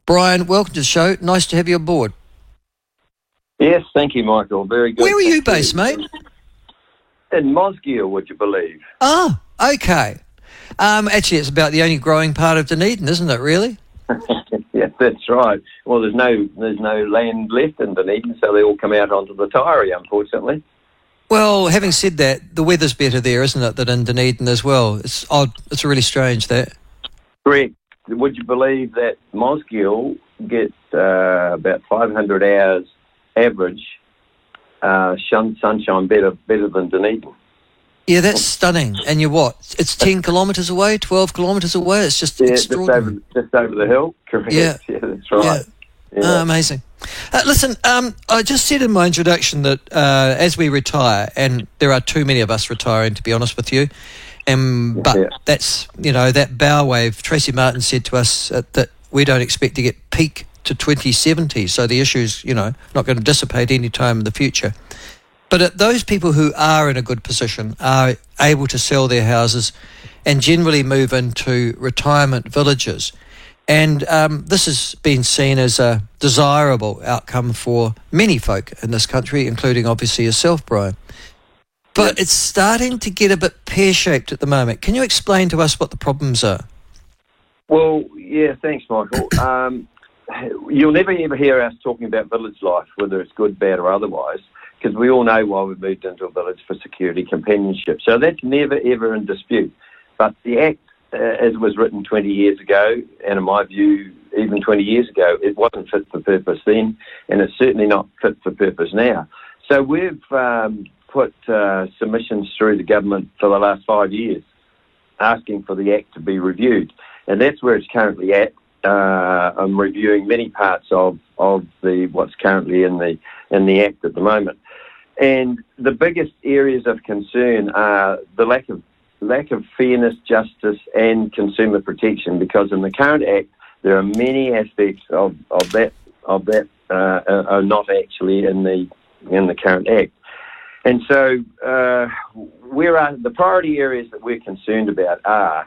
Brian, welcome to the show. Nice to have you aboard. Yes, thank you, Michael. Very good. Where are you based, mate? In Mosgiel, would you believe? Oh, okay. Actually, it's about the only growing part of Dunedin, isn't it, really? Yes, that's right. Well, there's no land left in Dunedin, so they all come out onto the Taieri, unfortunately. Well, having said that, the weather's better there, isn't it, than in Dunedin as well? It's odd. It's really strange, that. Correct. Would you believe that Mosgiel gets about 500 hours average sunshine better than Dunedin? Yeah, that's stunning. And you're what? It's 10 kilometres away, 12 kilometres away? It's just extraordinary. Just over the hill, correct. Yeah, that's right. Yeah. Oh, amazing. Listen, I just said in my introduction that as we retire, and there are too many of us retiring, to be honest with you, but that's, that bow wave, Tracy Martin said to us that we don't expect to get peak to 2070, so the issue's, not going to dissipate any time in the future. But those people who are in a good position are able to sell their houses and generally move into retirement villages. And this has been seen as a desirable outcome for many folk in this country, including obviously yourself, Brian. But it's starting to get a bit pear-shaped at the moment. Can you explain to us what the problems are? Well, yeah, thanks, Michael. You'll never ever hear us talking about village life, whether it's good, bad or otherwise, because we all know why we've moved into a village for security, companionship. So that's never, ever in dispute. But the Act, as it was written 20 years ago, and in my view, even 20 years ago, it wasn't fit for purpose then, and it's certainly not fit for purpose now. So we've put submissions through the government for the last 5 years, asking for the Act to be reviewed. And that's where it's currently at. I'm reviewing many parts of what's currently in the Act at the moment. And the biggest areas of concern are the lack of fairness, justice and consumer protection, because in the current Act there are many aspects of that are not actually in the current Act. And so the priority areas that we're concerned about are: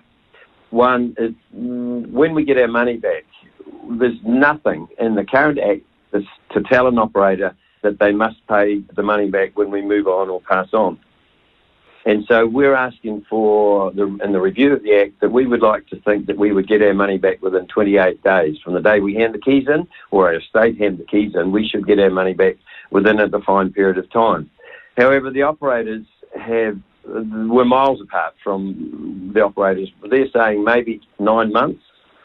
one is when we get our money back, there's nothing in the current Act that's to tell an operator that they must pay the money back when we move on or pass on. And so we're asking for, in the review of the Act, that we would like to think that we would get our money back within 28 days. From the day we hand the keys in, or our estate hand the keys in, we should get our money back within a defined period of time. However, the operators we're miles apart from the operators. They're saying maybe 9 months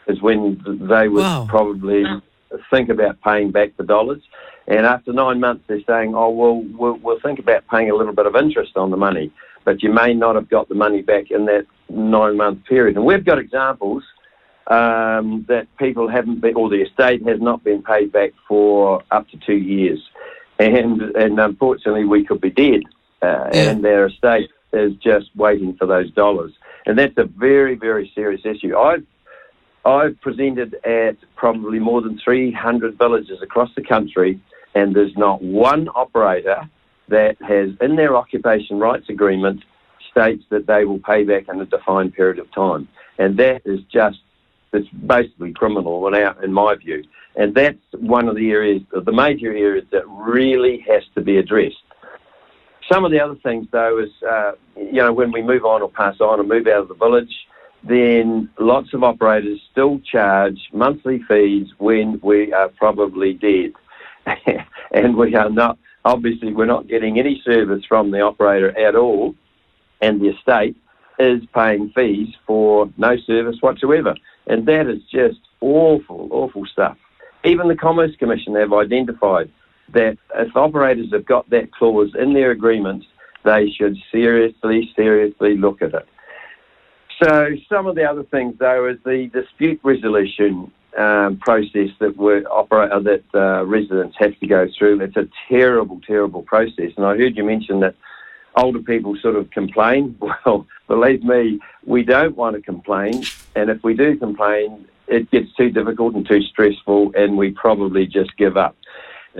is when they would probably think about paying back the dollars. And after 9 months, they're saying, we'll think about paying a little bit of interest on the money, but you may not have got the money back in that 9 month period. And we've got examples that people haven't been, or the estate has not been paid back for up to 2 years. And unfortunately, we could be dead, and their estate is just waiting for those dollars. And that's a very, very serious issue. I've presented at probably more than 300 villages across the country, and there's not one operator that has, in their occupation rights agreement, states that they will pay back in a defined period of time. And that is it's basically criminal in my view. And that's one of the areas, the major areas that really has to be addressed. Some of the other things, though, is, when we move on or pass on and move out of the village, then lots of operators still charge monthly fees when we are probably dead. And we are not, obviously, we're not getting any service from the operator at all, and the estate is paying fees for no service whatsoever. And that is just awful, awful stuff. Even the Commerce Commission have identified that if operators have got that clause in their agreements, they should seriously look at it. So some of the other things, though, is the dispute resolution process that residents have to go through. It's a terrible, terrible process. And I heard you mention that older people sort of complain. Well, believe me, we don't want to complain. And if we do complain, it gets too difficult and too stressful, and we probably just give up.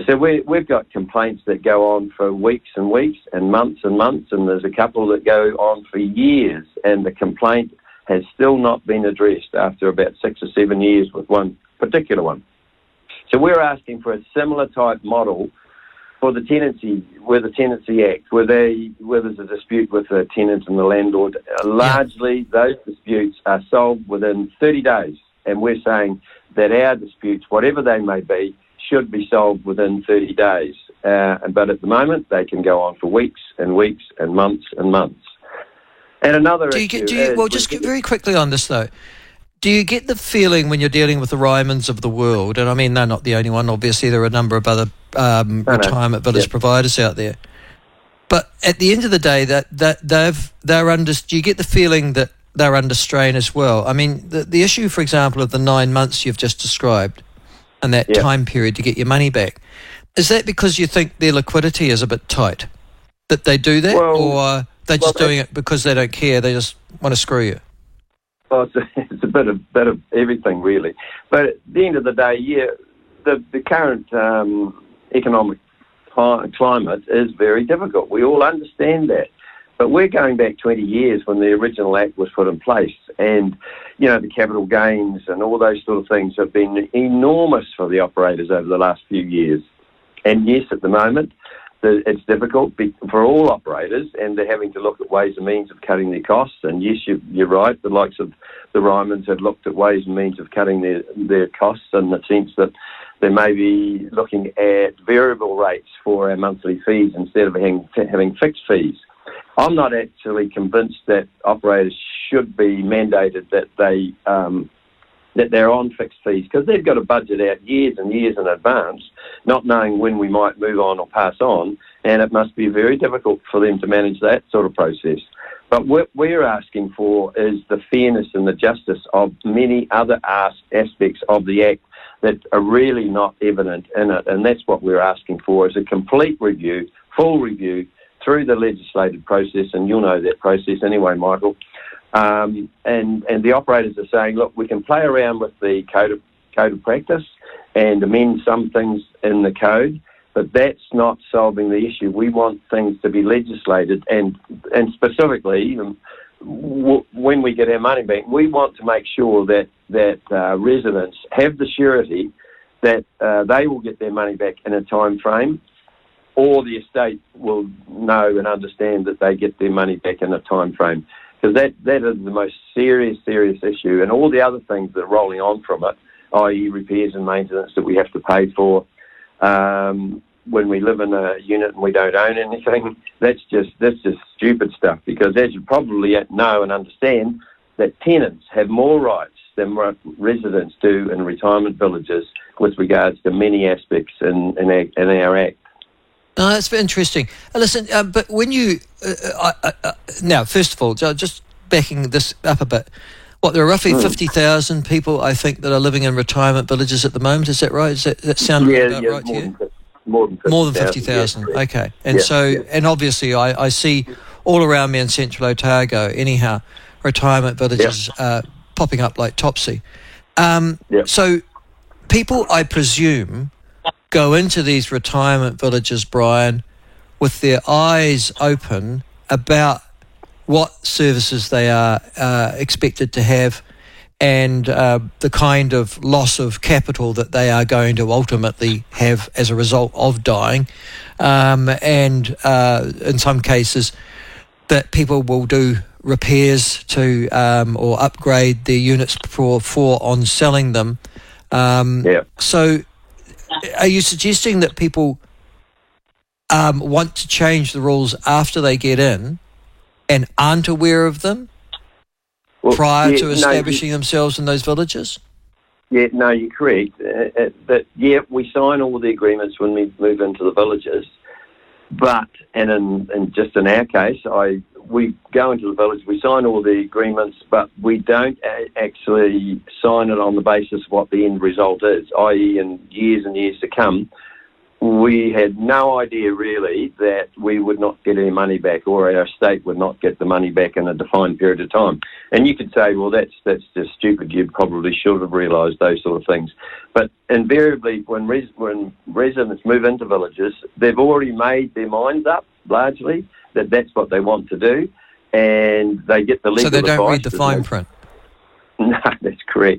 So we've got complaints that go on for weeks and weeks and months, and there's a couple that go on for years, and the complaint has still not been addressed after about 6 or 7 years with one particular one. So we're asking for a similar type model for the Tenancy Act, where there's a dispute with the tenant and the landlord. Largely, those disputes are solved within 30 days, and we're saying that our disputes, whatever they may be, should be solved within 30 days. But at the moment, they can go on for weeks and weeks and months and months. And another just very quickly on this though. Do you get the feeling when you're dealing with the Rymans of the world, and I mean they're not the only one, obviously there are a number of other retirement village providers out there, but at the end of the day do you get the feeling that they're under strain as well? I mean the issue, for example, of the 9 months you've just described and that time period to get your money back, is that because you think their liquidity is a bit tight, that they do that, or they're just doing it because they don't care, they just want to screw you? Well, it's a bit of everything, really. But at the end of the day, the current economic climate is very difficult. We all understand that. But we're going back 20 years when the original Act was put in place. And, the capital gains and all those sort of things have been enormous for the operators over the last few years. And yes, at the moment, it's difficult for all operators, and they're having to look at ways and means of cutting their costs. And yes, you're right, the likes of the Rymans have looked at ways and means of cutting their costs, in the sense that they may be looking at variable rates for our monthly fees instead of having fixed fees. I'm not actually convinced that operators should be mandated that they're on fixed fees, because they've got to budget out years and years in advance, not knowing when we might move on or pass on, and it must be very difficult for them to manage that sort of process. But what we're asking for is the fairness and the justice of many other aspects of the Act that are really not evident in it, and that's what we're asking for, is a complete review, full review, through the legislative process, and you'll know that process anyway, Michael. And the operators are saying, look, we can play around with the code of practice and amend some things in the code, but that's not solving the issue. We want things to be legislated, and specifically, when we get our money back, we want to make sure that residents have the surety that they will get their money back in a time frame, or the estate will know and understand that they get their money back in a time frame. Because that is the most serious issue, and all the other things that are rolling on from it, i.e. repairs and maintenance that we have to pay for when we live in a unit and we don't own anything, that's just stupid stuff, because as you probably know and understand, that tenants have more rights than residents do in retirement villages with regards to many aspects in our Act. No, that's very interesting. Listen, but when you... now, first of all, just backing this up a bit, there are roughly 50,000 people, I think, that are living in retirement villages at the moment. Is that right? Does that sound about right to you? More than 50,000. Okay. And and obviously I see all around me in central Otago, anyhow, retirement villages popping up like Topsy. So people, I presume, go into these retirement villages, Brian, with their eyes open about what services they are expected to have, and the kind of loss of capital that they are going to ultimately have as a result of dying, and in some cases that people will do repairs to or upgrade their units for on selling them. So are you suggesting that people want to change the rules after they get in and aren't aware of them prior to establishing themselves in those villages? Yeah, no, you're correct. We sign all the agreements when we move into the villages, but, and in our case, we go into the village, we sign all the agreements, but we don't actually sign it on the basis of what the end result is, i.e. in years and years to come. We had no idea really that we would not get our money back, or our estate would not get the money back in a defined period of time. And you could say, well, that's just stupid. You probably should have realised those sort of things. But invariably, when residents move into villages, they've already made their minds up, largely, that that's what they want to do, and they get the legal advice. So they don't read the fine print? No, that's correct.